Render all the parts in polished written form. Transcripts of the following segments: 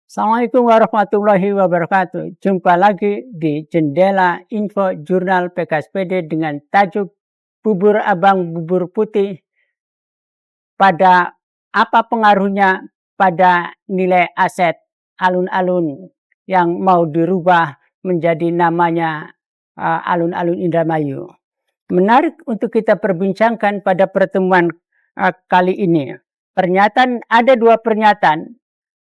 Assalamualaikum warahmatullahi wabarakatuh. Jumpa lagi di Jendela Info Jurnal PKSPD dengan tajuk Bubur Abang Bubur Putih, pada apa pengaruhnya pada nilai aset alun-alun yang mau dirubah menjadi namanya alun-alun Indramayu. Menarik untuk kita perbincangkan pada pertemuan kali ini. Ada dua pernyataan.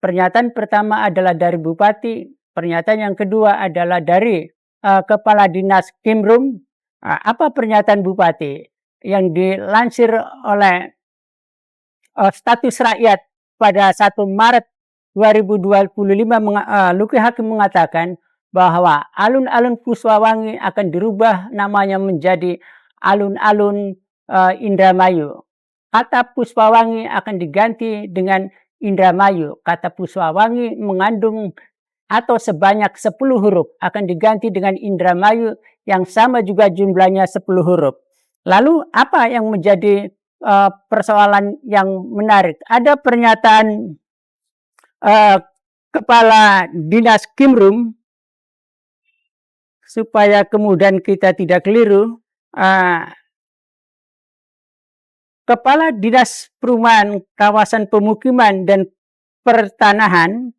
Pernyataan pertama adalah dari Bupati, pernyataan yang kedua adalah dari Kepala Dinas Kimrum. Apa pernyataan Bupati yang dilansir oleh Status Rakyat pada 1 Maret 2025, Luki Hakim mengatakan bahwa alun-alun Puspawangi akan dirubah namanya menjadi alun-alun Indramayu. Kata Puspawangi akan diganti dengan Indramayu. Kata Puspawangi mengandung atau sebanyak 10 huruf akan diganti dengan Indramayu yang sama juga jumlahnya 10 huruf. Lalu apa yang menjadi persoalan yang menarik? Ada pernyataan Kepala Dinas Kimrum, supaya kemudian kita tidak keliru. Kepala Dinas Perumahan Kawasan Pemukiman dan Pertanahan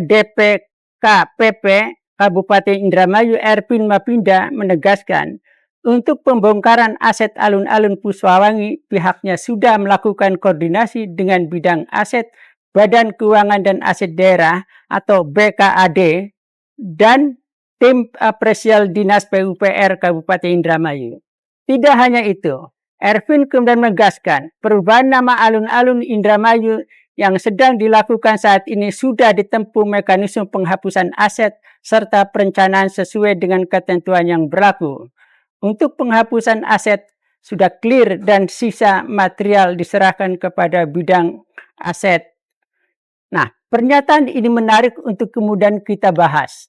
DPKPP Kabupaten Indramayu Ervin Mapinda menegaskan, untuk pembongkaran aset alun-alun Puspawangi pihaknya sudah melakukan koordinasi dengan bidang aset Badan Keuangan dan Aset Daerah atau BKAD dan tim Apresial Dinas PUPR Kabupaten Indramayu. Tidak hanya itu, Ervin kemudian menegaskan perubahan nama alun-alun Indramayu yang sedang dilakukan saat ini sudah ditempuh mekanisme penghapusan aset serta perencanaan sesuai dengan ketentuan yang berlaku. Untuk penghapusan aset sudah clear dan sisa material diserahkan kepada bidang aset. Nah, pernyataan ini menarik untuk kemudian kita bahas.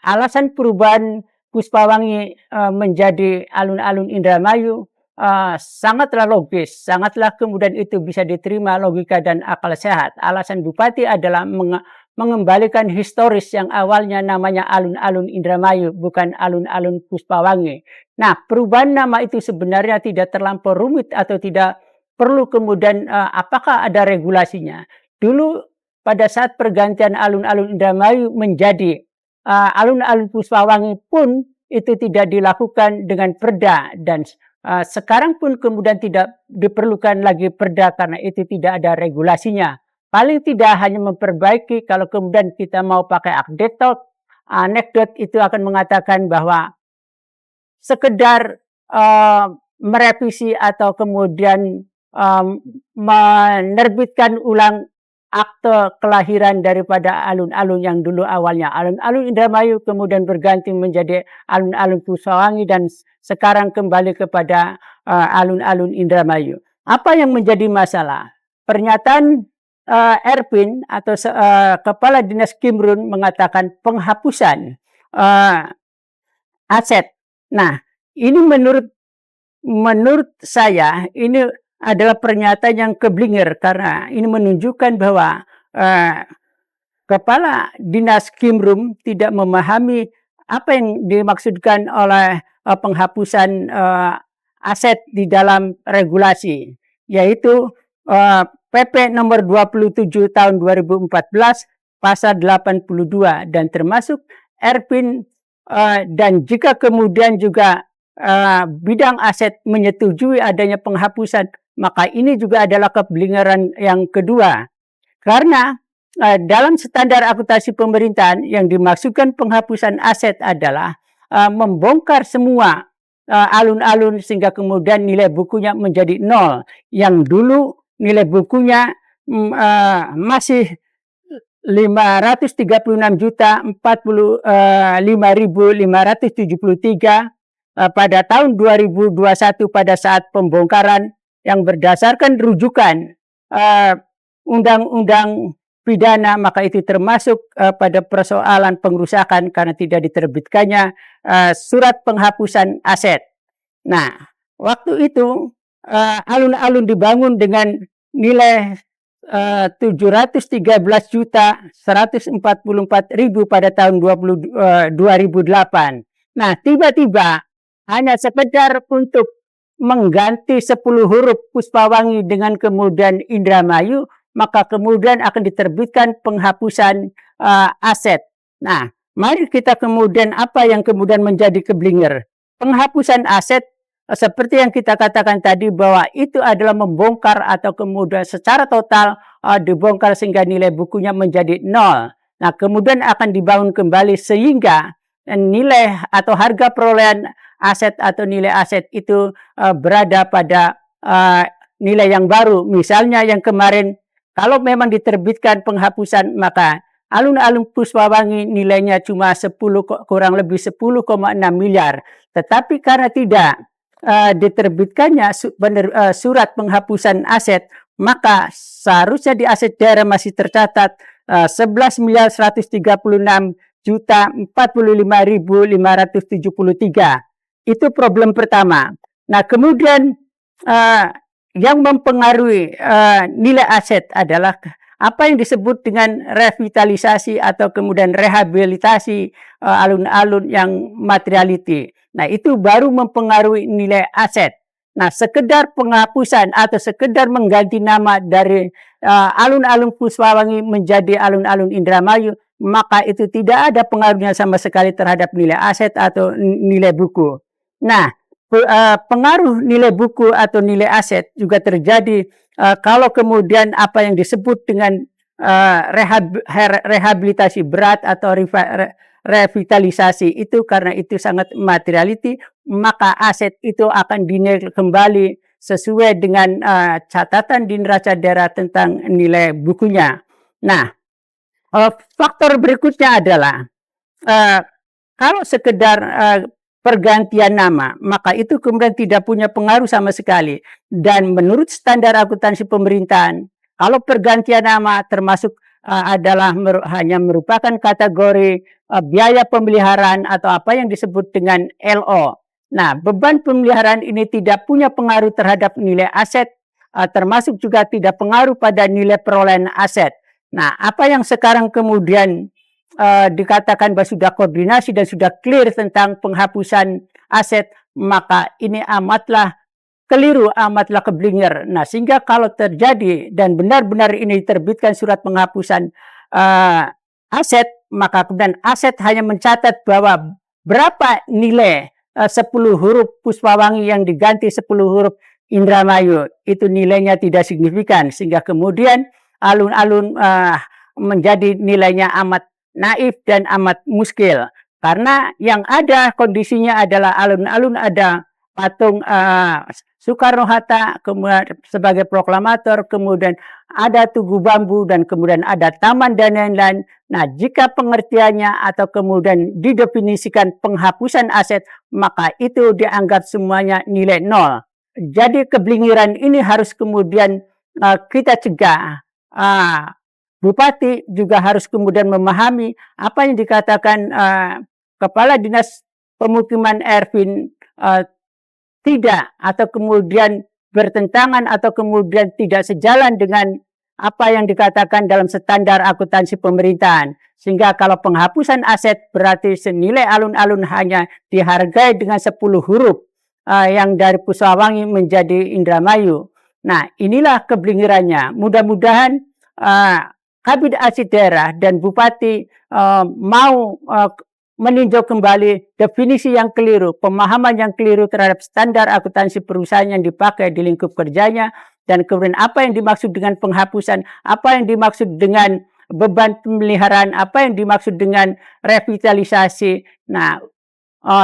Alasan perubahan Puspawangi menjadi alun-alun Indramayu sangatlah logis, sangatlah kemudian itu bisa diterima logika dan akal sehat. Alasan Bupati adalah mengembalikan historis yang awalnya namanya alun-alun Indramayu, bukan alun-alun Puspawangi. Nah, perubahan nama itu sebenarnya tidak terlampau rumit atau tidak perlu kemudian apakah ada regulasinya. Dulu pada saat pergantian alun-alun Indramayu menjadi alun-alun Puspawangi pun itu tidak dilakukan dengan perda, dan sekarang pun kemudian tidak diperlukan lagi perda karena itu tidak ada regulasinya. Paling tidak hanya memperbaiki, kalau kemudian kita mau pakai anekdot itu akan mengatakan bahwa sekedar merevisi atau kemudian menerbitkan ulang akte kelahiran daripada alun-alun yang dulu awalnya alun-alun Indramayu kemudian berganti menjadi alun-alun Puspawangi dan sekarang kembali kepada alun-alun Indramayu. Apa yang menjadi masalah? Pernyataan Ervin atau Kepala Dinas Kimrum mengatakan penghapusan aset. Nah, ini menurut saya ini adalah pernyataan yang keblinger karena ini menunjukkan bahwa Kepala Dinas Kimrum tidak memahami apa yang dimaksudkan oleh penghapusan aset di dalam regulasi, yaitu PP nomor 27 tahun 2014 pasal 82, dan termasuk Ervin dan jika kemudian juga bidang aset menyetujui adanya penghapusan, maka ini juga adalah keblingeran yang kedua. Karena dalam standar akuntansi pemerintahan yang dimaksudkan penghapusan aset adalah membongkar semua alun-alun sehingga kemudian nilai bukunya menjadi nol. Yang dulu nilai bukunya masih 539.045.573 pada tahun 2021 pada saat pembongkaran yang berdasarkan rujukan undang-undang pidana, maka itu termasuk pada persoalan pengrusakan karena tidak diterbitkannya surat penghapusan aset. Nah, waktu itu alun-alun dibangun dengan nilai 713.144.000 pada tahun 2008. Nah, tiba-tiba hanya sekedar untuk mengganti 10 huruf Puspawangi dengan kemudian Indramayu, maka kemudian akan diterbitkan penghapusan aset. Nah, mari kita kemudian apa yang kemudian menjadi keblinger. Penghapusan aset seperti yang kita katakan tadi bahwa itu adalah membongkar atau kemudian secara total dibongkar sehingga nilai bukunya menjadi nol. Nah, kemudian akan dibangun kembali sehingga nilai atau harga perolehan aset atau nilai aset itu berada pada nilai yang baru. Misalnya yang kemarin, kalau memang diterbitkan penghapusan, maka alun-alun Puspawangi nilainya cuma kurang lebih 10,6 miliar. Tetapi karena tidak diterbitkannya surat penghapusan aset, maka seharusnya di aset daerah masih tercatat 11.136.045.573. Itu problem pertama. Nah, kemudian yang mempengaruhi nilai aset adalah apa yang disebut dengan revitalisasi atau kemudian rehabilitasi alun-alun yang materiality. Nah, itu baru mempengaruhi nilai aset. Nah, sekedar penghapusan atau sekedar mengganti nama dari alun-alun Puspawangi menjadi alun-alun Indramayu, maka itu tidak ada pengaruhnya sama sekali terhadap nilai aset atau nilai buku. Nah, pengaruh nilai buku atau nilai aset juga terjadi kalau kemudian apa yang disebut dengan rehabilitasi berat atau revitalisasi itu, karena itu sangat materiality, maka aset itu akan dinilai kembali sesuai dengan catatan di neraca daerah tentang nilai bukunya. Nah, faktor berikutnya adalah kalau sekedar pergantian nama, maka itu kemudian tidak punya pengaruh sama sekali. Dan menurut standar akuntansi pemerintahan, kalau pergantian nama termasuk adalah hanya merupakan kategori biaya pemeliharaan atau apa yang disebut dengan LO. Nah, beban pemeliharaan ini tidak punya pengaruh terhadap nilai aset, termasuk juga tidak pengaruh pada nilai perolehan aset. Nah, apa yang sekarang kemudian dikatakan bahwa sudah koordinasi dan sudah clear tentang penghapusan aset, maka ini amatlah keliru, amatlah keblinger. Nah, sehingga kalau terjadi dan benar-benar ini diterbitkan surat penghapusan aset, maka kemudian aset hanya mencatat bahwa berapa nilai 10 huruf Puspawangi yang diganti 10 huruf Indramayu, itu nilainya tidak signifikan, sehingga kemudian alun-alun menjadi nilainya amat naif dan amat muskil. Karena yang ada kondisinya adalah alun-alun ada patung Soekarno-Hatta kemudian sebagai proklamator, kemudian ada tugu bambu, dan kemudian ada taman dan lain-lain. Nah, jika pengertiannya atau kemudian didefinisikan penghapusan aset, maka itu dianggap semuanya nilai nol. Jadi keblingiran ini harus kemudian kita cegah. Bupati juga harus kemudian memahami apa yang dikatakan Kepala Dinas Pemukiman Ervin tidak atau kemudian bertentangan atau kemudian tidak sejalan dengan apa yang dikatakan dalam standar akuntansi pemerintahan. Sehingga kalau penghapusan aset berarti senilai alun-alun hanya dihargai dengan 10 huruf yang dari Puspawangi menjadi Indramayu. Nah, inilah keblingirannya. Mudah-mudahan Kabid Arsip Daerah dan Bupati mau meninjau kembali definisi yang keliru, pemahaman yang keliru terhadap standar akuntansi perusahaan yang dipakai di lingkup kerjanya, dan kemudian apa yang dimaksud dengan penghapusan, apa yang dimaksud dengan beban pemeliharaan, apa yang dimaksud dengan revitalisasi. Nah,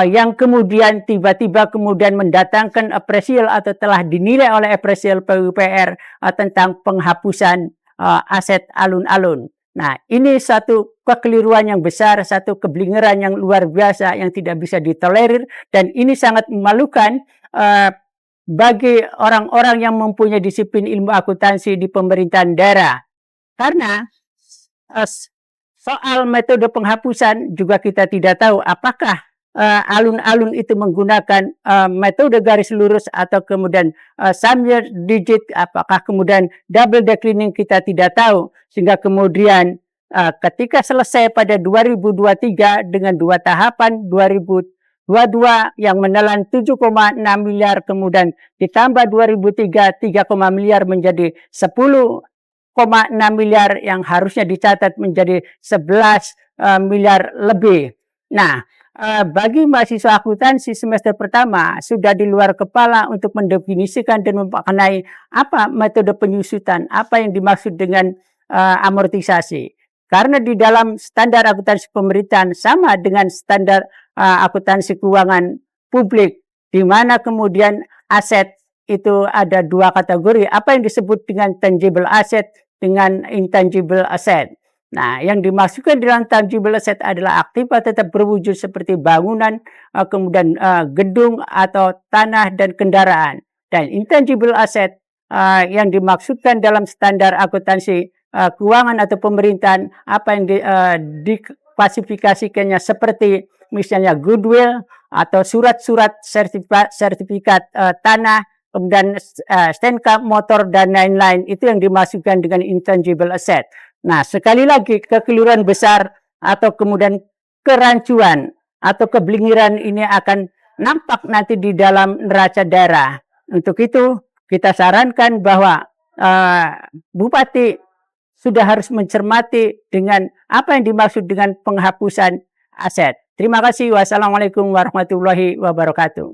yang kemudian tiba-tiba kemudian mendatangkan apresial atau telah dinilai oleh apresial PUPR tentang penghapusan aset alun-alun. Nah, ini satu kekeliruan yang besar, satu keblingeran yang luar biasa yang tidak bisa ditolerir, dan ini sangat memalukan bagi orang-orang yang mempunyai disiplin ilmu akuntansi di pemerintahan daerah. Karena soal metode penghapusan juga kita tidak tahu apakah alun-alun itu menggunakan metode garis lurus atau kemudian samyer digit, apakah kemudian double declining kita tidak tahu, sehingga kemudian ketika selesai pada 2023 dengan 2 tahapan 2022 yang menelan 7,6 miliar, kemudian ditambah 2003 3, miliar menjadi 10,6 miliar yang harusnya dicatat menjadi 11 miliar lebih. Nah, bagi mahasiswa akuntansi semester pertama sudah di luar kepala untuk mendefinisikan dan memaknai apa metode penyusutan, apa yang dimaksud dengan amortisasi. Karena di dalam standar akuntansi pemerintahan sama dengan standar akuntansi keuangan publik, di mana kemudian aset itu ada 2 kategori, apa yang disebut dengan tangible asset dengan intangible asset. Nah, yang dimaksudkan dalam tangible asset adalah aktiva tetap berwujud seperti bangunan, kemudian gedung atau tanah dan kendaraan. Dan intangible asset yang dimaksudkan dalam standar akuntansi keuangan atau pemerintahan, apa yang diklasifikasikannya seperti misalnya goodwill atau surat-surat sertifikat tanah, kemudian STNK motor dan lain-lain, itu yang dimaksudkan dengan intangible asset. Nah, sekali lagi kekeliruan besar atau kemudian kerancuan atau kebelingiran ini akan nampak nanti di dalam neraca daerah. Untuk itu kita sarankan bahwa Bupati sudah harus mencermati dengan apa yang dimaksud dengan penghapusan aset. Terima kasih. Wassalamualaikum warahmatullahi wabarakatuh.